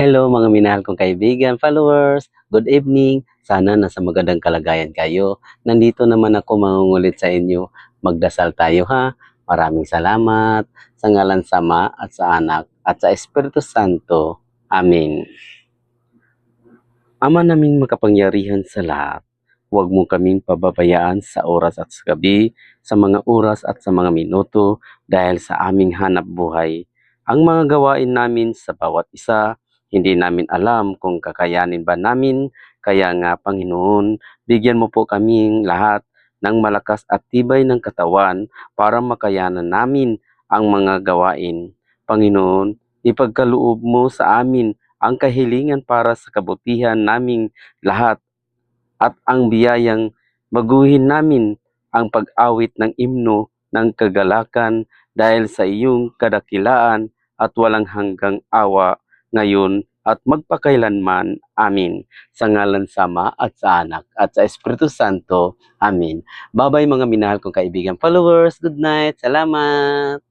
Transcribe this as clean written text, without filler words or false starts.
Hello mga minahal kong kaibigan, followers. Good evening. Sana nasa magandang kalagayan kayo. Nandito naman ako mangungulit sa inyo. Magdasal tayo ha. Maraming salamat. Sa ngalan sa Ama at sa Anak at sa Espiritu Santo. Amen. Ama naming makapangyarihan sa lahat, huwag mo kaming pababayaan sa oras at sa gabi, sa mga oras at sa mga minuto dahil sa aming hanap buhay. Ang mga gawain namin sa bawat isa, hindi namin alam kung kakayanin ba namin, kaya nga Panginoon, bigyan mo po kaming lahat ng malakas at tibay ng katawan para makayanan namin ang mga gawain. Panginoon, ipagkaloob mo sa amin ang kahilingan para sa kabutihan naming lahat at ang biyayang baguhin namin ang pag-awit ng imno ng kagalakan dahil sa iyong kadakilaan at walang hanggang awa ngayon at magpakailanman. Amin. Sa ngalan sa Ama at sa Anak at sa Espiritu Santo. Amin. Bye-bye mga minahal kong kaibigan followers. Good night. Salamat.